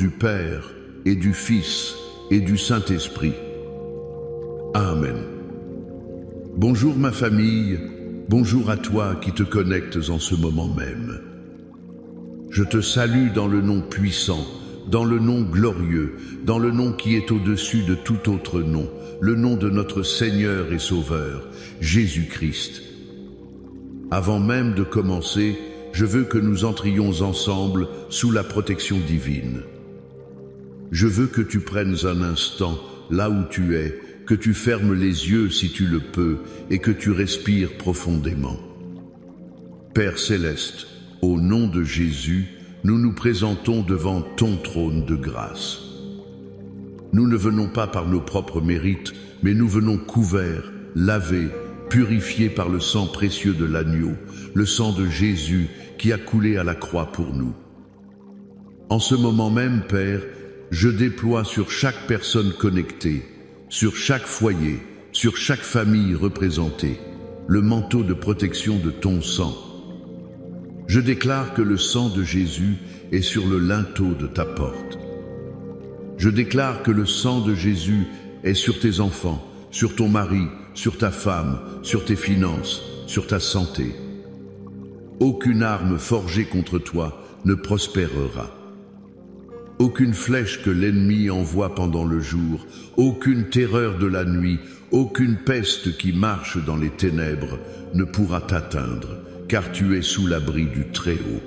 du Père, et du Fils, et du Saint-Esprit. Amen. Bonjour ma famille, bonjour à toi qui te connectes en ce moment même. Je te salue dans le nom puissant, dans le nom glorieux, dans le nom qui est au-dessus de tout autre nom, le nom de notre Seigneur et Sauveur, Jésus-Christ. Avant même de commencer, je veux que nous entrions ensemble sous la protection divine. Je veux que tu prennes un instant là où tu es, que tu fermes les yeux si tu le peux et que tu respires profondément. Père céleste, au nom de Jésus, nous nous présentons devant ton trône de grâce. Nous ne venons pas par nos propres mérites, mais nous venons couverts, lavés, purifiés par le sang précieux de l'agneau, le sang de Jésus qui a coulé à la croix pour nous. En ce moment même, Père, je déploie sur chaque personne connectée, sur chaque foyer, sur chaque famille représentée, le manteau de protection de ton sang. Je déclare que le sang de Jésus est sur le linteau de ta porte. Je déclare que le sang de Jésus est sur tes enfants, sur ton mari, sur ta femme, sur tes finances, sur ta santé. Aucune arme forgée contre toi ne prospérera. Aucune flèche que l'ennemi envoie pendant le jour, aucune terreur de la nuit, aucune peste qui marche dans les ténèbres ne pourra t'atteindre, car tu es sous l'abri du Très-Haut.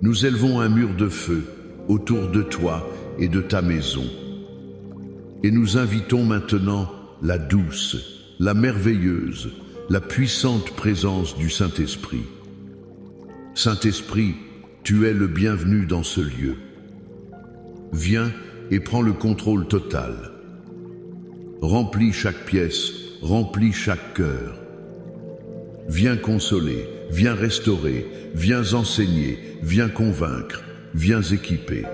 Nous élevons un mur de feu autour de toi et de ta maison. Et nous invitons maintenant la douce, la merveilleuse, la puissante présence du Saint-Esprit. Saint-Esprit, tu es le bienvenu dans ce lieu. Viens et prends le contrôle total. Remplis chaque pièce, remplis chaque cœur. Viens consoler, viens restaurer, viens enseigner, viens convaincre, viens équiper.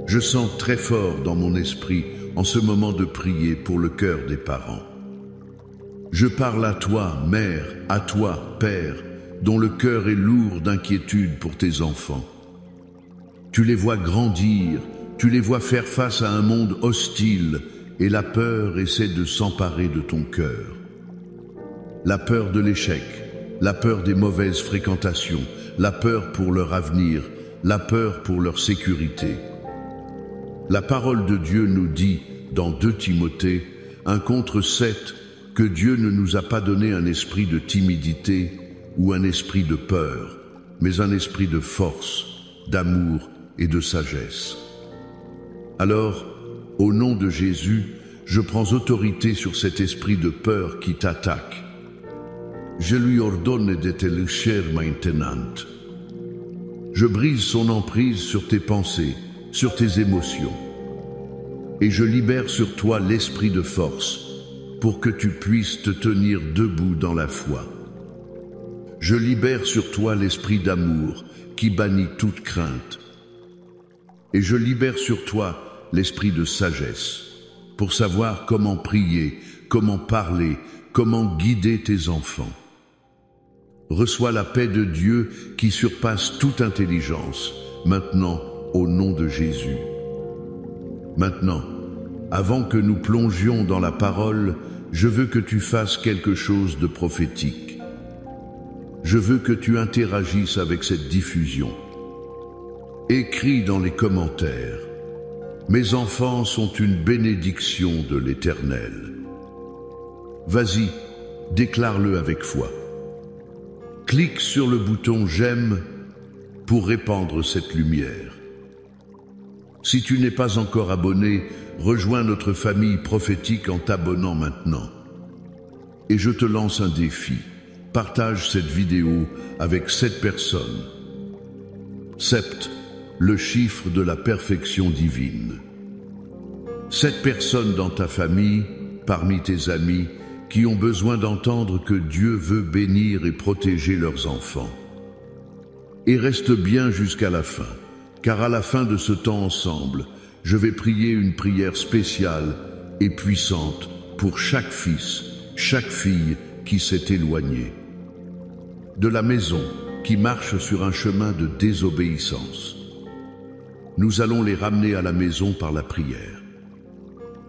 Je sens très fort dans mon esprit en ce moment de prier pour le cœur des parents. Je parle à toi, mère, à toi, père, dont le cœur est lourd d'inquiétude pour tes enfants. Tu les vois grandir, tu les vois faire face à un monde hostile et la peur essaie de s'emparer de ton cœur. La peur de l'échec, la peur des mauvaises fréquentations, la peur pour leur avenir, la peur pour leur sécurité. La parole de Dieu nous dit, dans 2 Timothée, 1:7, que Dieu ne nous a pas donné un esprit de timidité ou un esprit de peur, mais un esprit de force, d'amour et de sagesse. Alors, au nom de Jésus, je prends autorité sur cet esprit de peur qui t'attaque. Je lui ordonne de te laisser maintenant. Je brise son emprise sur tes pensées, sur tes émotions. Et je libère sur toi l'esprit de force, pour que tu puisses te tenir debout dans la foi. Je libère sur toi l'esprit d'amour, qui bannit toute crainte. Et je libère sur toi l'esprit de sagesse, pour savoir comment prier, comment parler, comment guider tes enfants. Reçois la paix de Dieu qui surpasse toute intelligence, maintenant au nom de Jésus. Maintenant, avant que nous plongions dans la parole, je veux que tu fasses quelque chose de prophétique. Je veux que tu interagisses avec cette diffusion. Écris dans les commentaires. Mes enfants sont une bénédiction de l'Éternel. Vas-y, déclare-le avec foi. Clique sur le bouton j'aime pour répandre cette lumière. Si tu n'es pas encore abonné, rejoins notre famille prophétique en t'abonnant maintenant. Et je te lance un défi. Partage cette vidéo avec 7 personnes. 7, le chiffre de la perfection divine. 7 personnes dans ta famille, parmi tes amis, qui ont besoin d'entendre que Dieu veut bénir et protéger leurs enfants. Et reste bien jusqu'à la fin, car à la fin de ce temps ensemble, je vais prier une prière spéciale et puissante pour chaque fils, chaque fille qui s'est éloigné de la maison, qui marche sur un chemin de désobéissance. nous allons les ramener à la maison par la prière.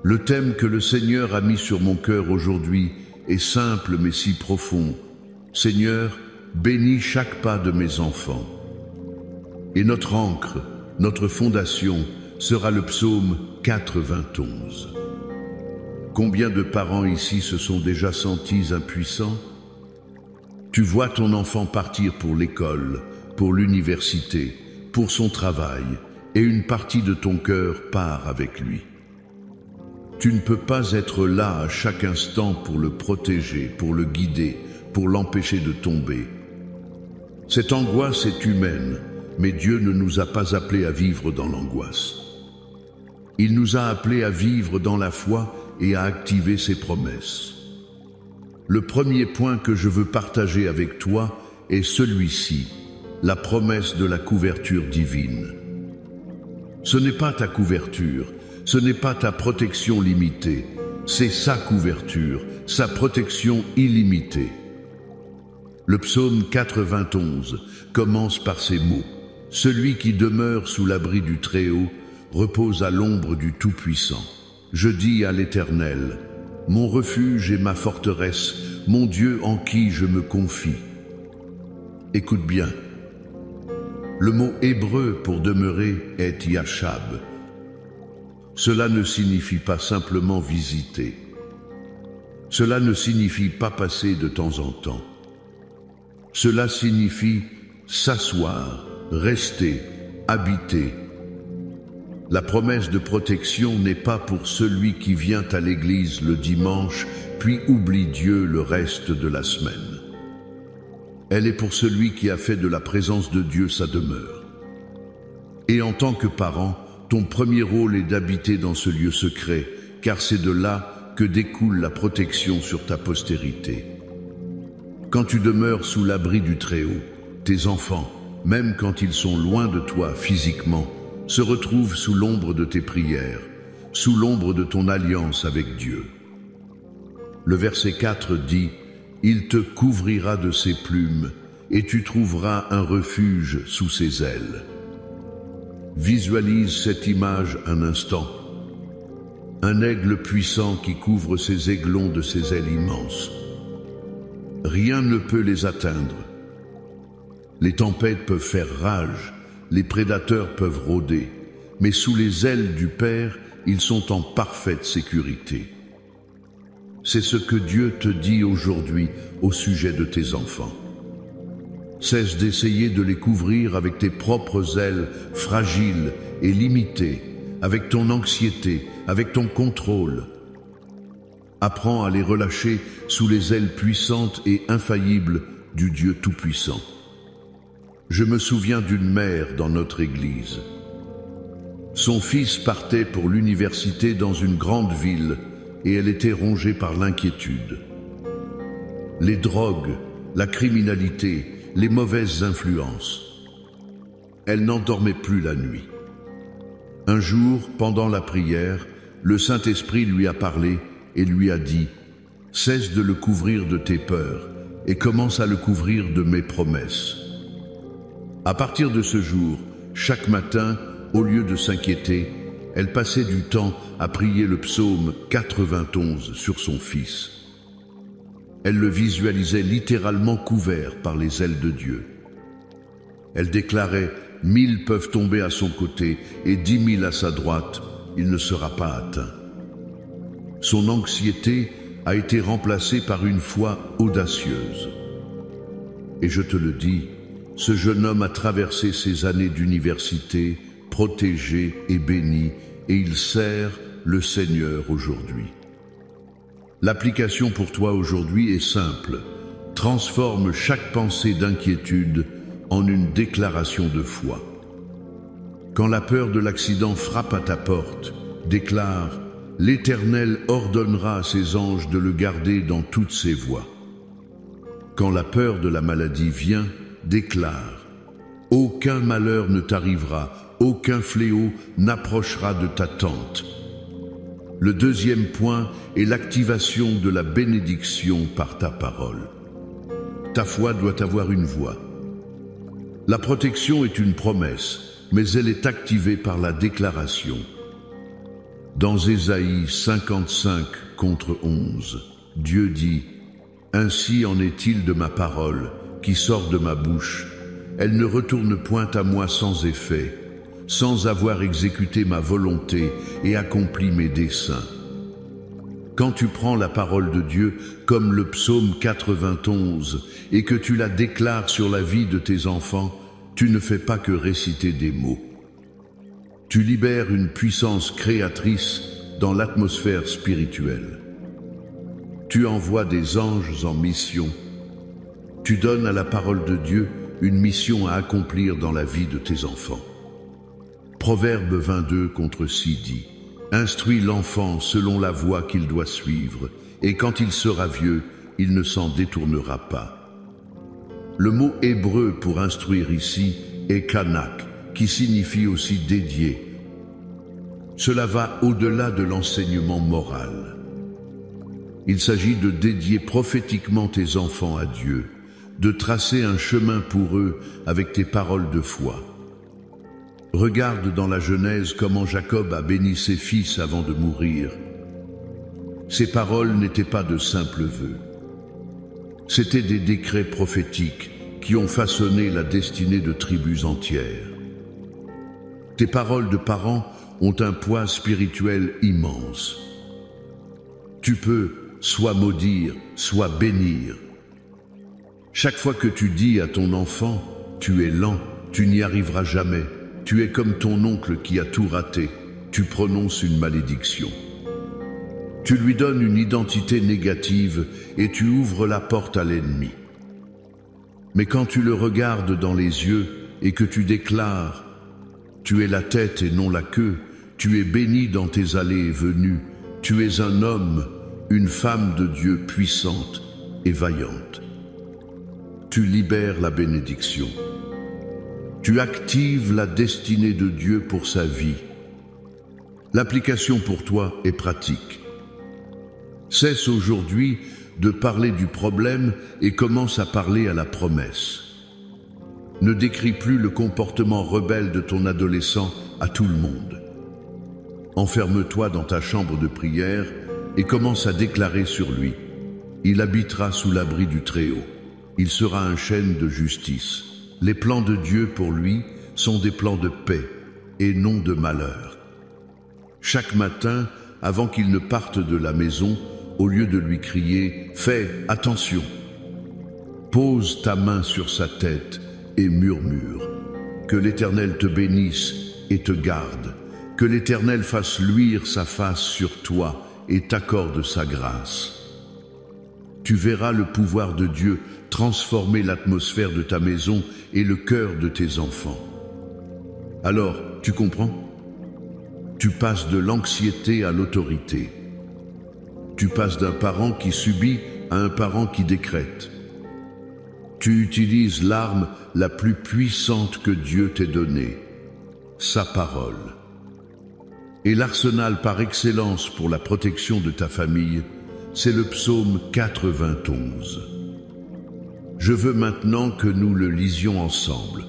Le thème que le Seigneur a mis sur mon cœur aujourd'hui est simple mais si profond. Seigneur, bénis chaque pas de mes enfants. Et notre ancre, notre fondation, sera le psaume 91. Combien de parents ici se sont déjà sentis impuissants? Tu vois ton enfant partir pour l'école, pour l'université, pour son travail, et une partie de ton cœur part avec lui. Tu ne peux pas être là à chaque instant pour le protéger, pour le guider, pour l'empêcher de tomber. Cette angoisse est humaine, mais Dieu ne nous a pas appelés à vivre dans l'angoisse. Il nous a appelés à vivre dans la foi et à activer ses promesses. Le premier point que je veux partager avec toi est celui-ci, la promesse de la couverture divine. Ce n'est pas ta couverture, ce n'est pas ta protection limitée, c'est sa couverture, sa protection illimitée. Le psaume 91 commence par ces mots. Celui qui demeure sous l'abri du Très-Haut repose à l'ombre du Tout-Puissant. Je dis à l'Éternel, mon refuge et ma forteresse, mon Dieu en qui je me confie. Écoute bien. Le mot hébreu pour demeurer est yashab. Cela ne signifie pas simplement visiter. Cela ne signifie pas passer de temps en temps. Cela signifie s'asseoir, rester, habiter. La promesse de protection n'est pas pour celui qui vient à l'église le dimanche, puis oublie Dieu le reste de la semaine. Elle est pour celui qui a fait de la présence de Dieu sa demeure. Et en tant que parent, ton premier rôle est d'habiter dans ce lieu secret, car c'est de là que découle la protection sur ta postérité. Quand tu demeures sous l'abri du Très-Haut, tes enfants, même quand ils sont loin de toi physiquement, se retrouvent sous l'ombre de tes prières, sous l'ombre de ton alliance avec Dieu. Le verset 4 dit « Il te couvrira de ses plumes, et tu trouveras un refuge sous ses ailes. » Visualise cette image un instant. Un aigle puissant qui couvre ses aiglons de ses ailes immenses. Rien ne peut les atteindre. Les tempêtes peuvent faire rage, les prédateurs peuvent rôder, mais sous les ailes du Père, ils sont en parfaite sécurité. C'est ce que Dieu te dit aujourd'hui au sujet de tes enfants. Cesse d'essayer de les couvrir avec tes propres ailes fragiles et limitées, avec ton anxiété, avec ton contrôle. Apprends à les relâcher sous les ailes puissantes et infaillibles du Dieu Tout-Puissant. Je me souviens d'une mère dans notre église. Son fils partait pour l'université dans une grande ville et elle était rongée par l'inquiétude. Les drogues, la criminalité, les mauvaises influences. Elle n'en dormait plus la nuit. Un jour, pendant la prière, le Saint-Esprit lui a parlé et lui a dit « Cesse de le couvrir de tes peurs et commence à le couvrir de mes promesses. » À partir de ce jour, chaque matin, au lieu de s'inquiéter, elle passait du temps à prier le psaume 91 sur son fils. Elle le visualisait littéralement couvert par les ailes de Dieu. Elle déclarait « 1000 peuvent tomber à son côté et 10 000 à sa droite, il ne sera pas atteint. » Son anxiété a été remplacée par une foi audacieuse. Et je te le dis, ce jeune homme a traversé ses années d'université, protégé et béni, et il sert le Seigneur aujourd'hui. L'application pour toi aujourd'hui est simple. Transforme chaque pensée d'inquiétude en une déclaration de foi. Quand la peur de l'accident frappe à ta porte, déclare « L'Éternel ordonnera à ses anges de le garder dans toutes ses voies. » Quand la peur de la maladie vient, déclare « Aucun malheur ne t'arrivera, aucun fléau n'approchera de ta tente. » Le deuxième point est l'activation de la bénédiction par ta parole. Ta foi doit avoir une voix. La protection est une promesse, mais elle est activée par la déclaration. Dans Ésaïe 55 contre 11, Dieu dit « Ainsi en est-il de ma parole qui sort de ma bouche. Elle ne retourne point à moi sans effet, sans avoir exécuté ma volonté et accompli mes desseins. » Quand tu prends la parole de Dieu, comme le psaume 91, et que tu la déclares sur la vie de tes enfants, tu ne fais pas que réciter des mots. Tu libères une puissance créatrice dans l'atmosphère spirituelle. Tu envoies des anges en mission. Tu donnes à la parole de Dieu une mission à accomplir dans la vie de tes enfants. Proverbe 22 contre 6 dit « Instruis l'enfant selon la voie qu'il doit suivre, et quand il sera vieux, il ne s'en détournera pas. » Le mot hébreu pour instruire ici est kanak, qui signifie aussi dédié. Cela va au-delà de l'enseignement moral. Il s'agit de dédier prophétiquement tes enfants à Dieu, de tracer un chemin pour eux avec tes paroles de foi. Regarde dans la Genèse comment Jacob a béni ses fils avant de mourir. Ces paroles n'étaient pas de simples vœux. C'étaient des décrets prophétiques qui ont façonné la destinée de tribus entières. Tes paroles de parents ont un poids spirituel immense. Tu peux soit maudire, soit bénir. Chaque fois que tu dis à ton enfant « tu es lent, tu n'y arriveras jamais », tu es comme ton oncle qui a tout raté, tu prononces une malédiction. Tu lui donnes une identité négative et tu ouvres la porte à l'ennemi. Mais quand tu le regardes dans les yeux et que tu déclares « tu es la tête et non la queue, tu es béni dans tes allées et venues, tu es un homme, une femme de Dieu puissante et vaillante », tu libères la bénédiction. Tu actives la destinée de Dieu pour sa vie. L'application pour toi est pratique. Cesse aujourd'hui de parler du problème et commence à parler à la promesse. Ne décris plus le comportement rebelle de ton adolescent à tout le monde. Enferme-toi dans ta chambre de prière et commence à déclarer sur lui. Il habitera sous l'abri du Très-Haut. Il sera un chêne de justice. Les plans de Dieu pour lui sont des plans de paix et non de malheur. Chaque matin, avant qu'il ne parte de la maison, au lieu de lui crier « Fais attention !» pose ta main sur sa tête et murmure « Que l'Éternel te bénisse et te garde, que l'Éternel fasse luire sa face sur toi et t'accorde sa grâce. » Tu verras le pouvoir de Dieu transformer l'atmosphère de ta maison et le cœur de tes enfants. Alors, tu comprends? Tu passes de l'anxiété à l'autorité. Tu passes d'un parent qui subit à un parent qui décrète. Tu utilises l'arme la plus puissante que Dieu t'ait donnée, sa parole. Et l'arsenal par excellence pour la protection de ta famille, c'est le psaume 91. Je veux maintenant que nous le lisions ensemble,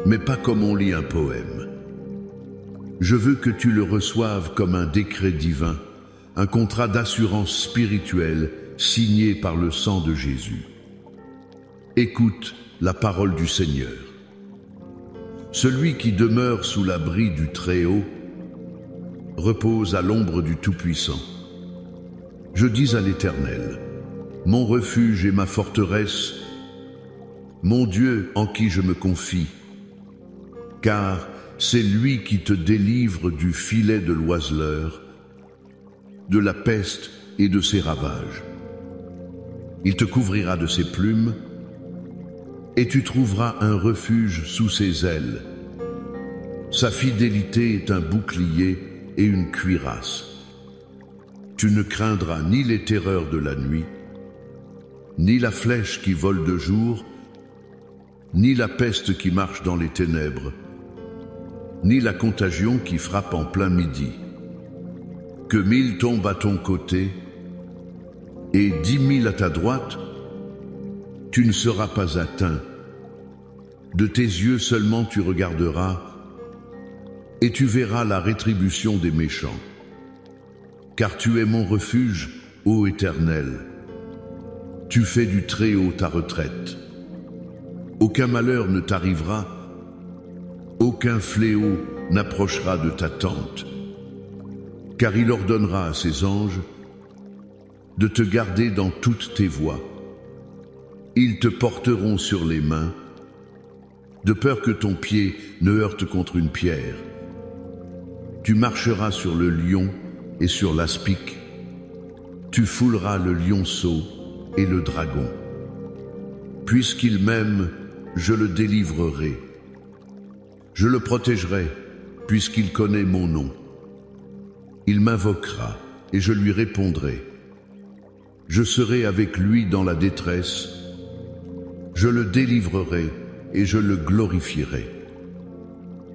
mais pas comme on lit un poème. Je veux que tu le reçoives comme un décret divin, un contrat d'assurance spirituelle signé par le sang de Jésus. Écoute la parole du Seigneur. Celui qui demeure sous l'abri du Très-Haut repose à l'ombre du Tout-Puissant. Je dis à l'Éternel, mon refuge et ma forteresse, mon Dieu en qui je me confie, car c'est lui qui te délivre du filet de l'oiseleur, de la peste et de ses ravages. Il te couvrira de ses plumes, et tu trouveras un refuge sous ses ailes. Sa fidélité est un bouclier et une cuirasse. Tu ne craindras ni les terreurs de la nuit, ni la flèche qui vole de jour, ni la peste qui marche dans les ténèbres, ni la contagion qui frappe en plein midi. Que 1000 tombent à ton côté et 10 000 à ta droite, tu ne seras pas atteint. De tes yeux seulement tu regarderas, et tu verras la rétribution des méchants. Car tu es mon refuge, ô Éternel. Tu fais du Très-Haut ta retraite. Aucun malheur ne t'arrivera, aucun fléau n'approchera de ta tente. Car il ordonnera à ses anges de te garder dans toutes tes voies. Ils te porteront sur les mains, de peur que ton pied ne heurte contre une pierre. Tu marcheras sur le lion et sur l'aspic. Tu fouleras le lionceau et le dragon. Puisqu'il m'aime, je le délivrerai. Je le protégerai, puisqu'il connaît mon nom. Il m'invoquera et je lui répondrai. Je serai avec lui dans la détresse. Je le délivrerai et je le glorifierai.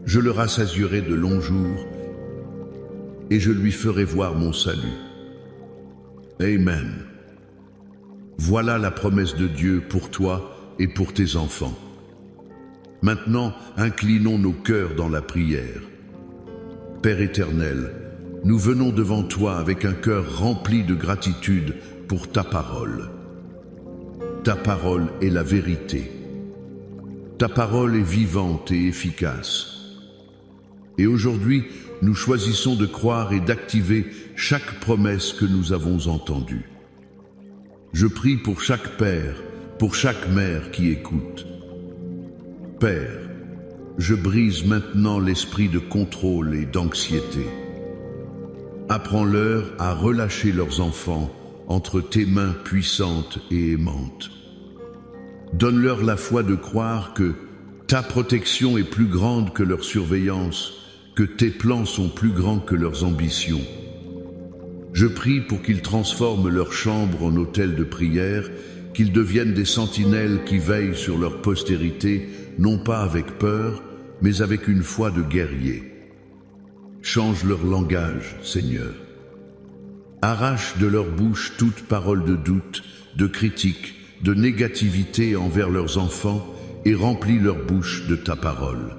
Je le rassasierai de longs jours et je lui ferai voir mon salut. Amen. Voilà la promesse de Dieu pour toi et pour tes enfants. Maintenant, inclinons nos cœurs dans la prière. Père éternel, nous venons devant toi avec un cœur rempli de gratitude pour ta parole. Ta parole est la vérité. Ta parole est vivante et efficace. Et aujourd'hui, nous choisissons de croire et d'activer chaque promesse que nous avons entendue. Je prie pour chaque père, pour chaque mère qui écoute. Père, je brise maintenant l'esprit de contrôle et d'anxiété. Apprends-leur à relâcher leurs enfants entre tes mains puissantes et aimantes. Donne-leur la foi de croire que ta protection est plus grande que leur surveillance, que tes plans sont plus grands que leurs ambitions. Je prie pour qu'ils transforment leur chambre en autel de prière, qu'ils deviennent des sentinelles qui veillent sur leur postérité, non pas avec peur, mais avec une foi de guerrier. Change leur langage, Seigneur. Arrache de leur bouche toute parole de doute, de critique, de négativité envers leurs enfants et remplis leur bouche de ta parole.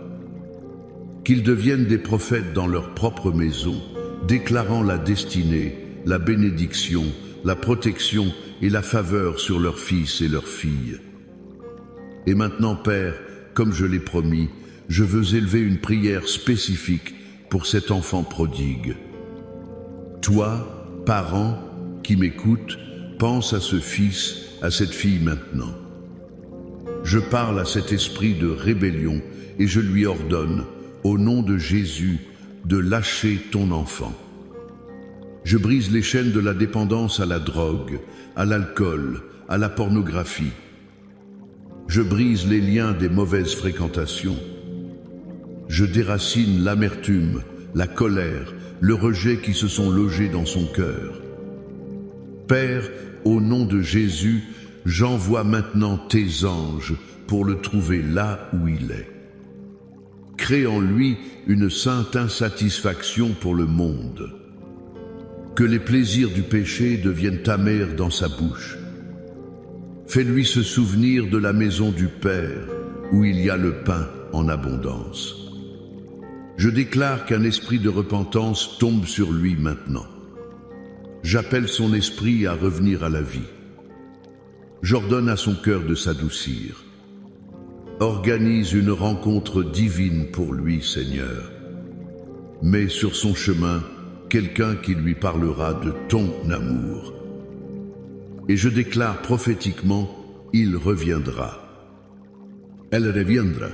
Qu'ils deviennent des prophètes dans leur propre maison, déclarant la destinée, la bénédiction, la protection et la faveur sur leurs fils et leurs filles. Et maintenant, Père, comme je l'ai promis, je veux élever une prière spécifique pour cet enfant prodigue. Toi, parent qui m'écoute, pense à ce fils, à cette fille maintenant. Je parle à cet esprit de rébellion et je lui ordonne, au nom de Jésus, de lâcher ton enfant. Je brise les chaînes de la dépendance à la drogue, à l'alcool, à la pornographie. Je brise les liens des mauvaises fréquentations. Je déracine l'amertume, la colère, le rejet qui se sont logés dans son cœur. Père, au nom de Jésus, j'envoie maintenant tes anges pour le trouver là où il est. Crée en lui une sainte insatisfaction pour le monde. Que les plaisirs du péché deviennent amers dans sa bouche. Fais-lui se souvenir de la maison du Père, où il y a le pain en abondance. Je déclare qu'un esprit de repentance tombe sur lui maintenant. J'appelle son esprit à revenir à la vie. J'ordonne à son cœur de s'adoucir. Organise une rencontre divine pour lui, Seigneur. Mets sur son chemin quelqu'un qui lui parlera de ton amour. Et je déclare prophétiquement, il reviendra. Elle reviendra.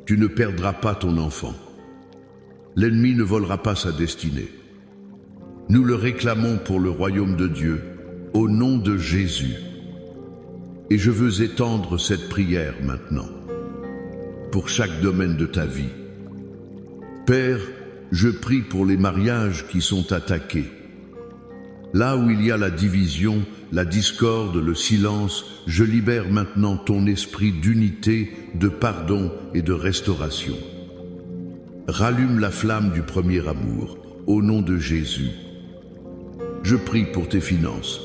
Tu ne perdras pas ton enfant. L'ennemi ne volera pas sa destinée. Nous le réclamons pour le royaume de Dieu, au nom de Jésus. Et je veux étendre cette prière maintenant, pour chaque domaine de ta vie. Père, je prie pour les mariages qui sont attaqués. Là où il y a la division, la discorde, le silence, je libère maintenant ton esprit d'unité, de pardon et de restauration. Rallume la flamme du premier amour, au nom de Jésus. Je prie pour tes finances.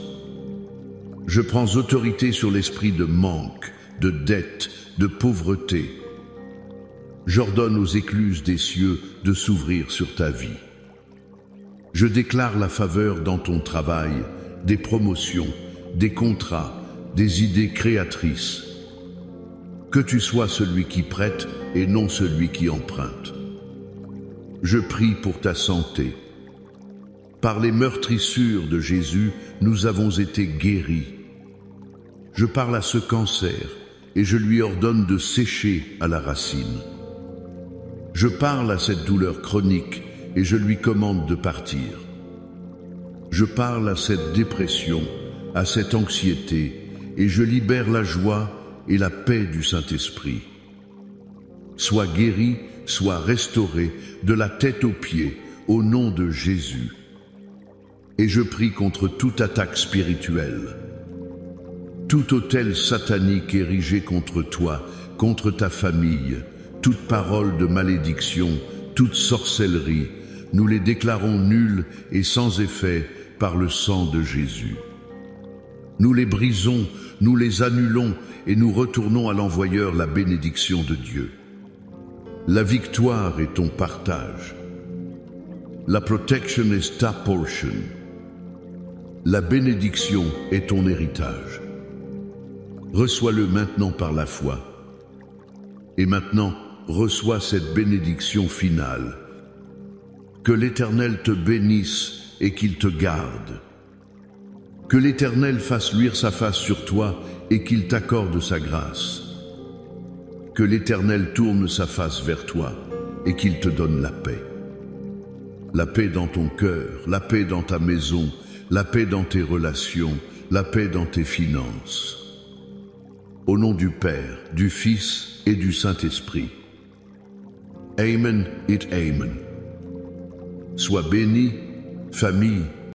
Je prends autorité sur l'esprit de manque, de dette, de pauvreté. J'ordonne aux écluses des cieux de s'ouvrir sur ta vie. Je déclare la faveur dans ton travail, des promotions, des contrats, des idées créatrices. Que tu sois celui qui prête et non celui qui emprunte. Je prie pour ta santé. Par les meurtrissures de Jésus, nous avons été guéris. Je parle à ce cancer et je lui ordonne de sécher à la racine. Je parle à cette douleur chronique et je lui commande de partir. Je parle à cette dépression, à cette anxiété, et je libère la joie et la paix du Saint-Esprit. Sois guéri, sois restauré de la tête aux pieds, au nom de Jésus. Et je prie contre toute attaque spirituelle, tout autel satanique érigé contre toi, contre ta famille, toute parole de malédiction, toute sorcellerie, nous les déclarons nuls et sans effet par le sang de Jésus. Nous les brisons, nous les annulons et nous retournons à l'envoyeur la bénédiction de Dieu. La victoire est ton partage. La protection is ta portion. La bénédiction est ton héritage. Reçois-le maintenant par la foi. Et maintenant, reçois cette bénédiction finale. Que l'Éternel te bénisse et qu'il te garde. Que l'Éternel fasse luire sa face sur toi et qu'il t'accorde sa grâce. Que l'Éternel tourne sa face vers toi et qu'il te donne la paix. La paix dans ton cœur, la paix dans ta maison, la paix dans tes relations, la paix dans tes finances. Au nom du Père, du Fils et du Saint-Esprit. Amen et Amen. Sois béni, famille,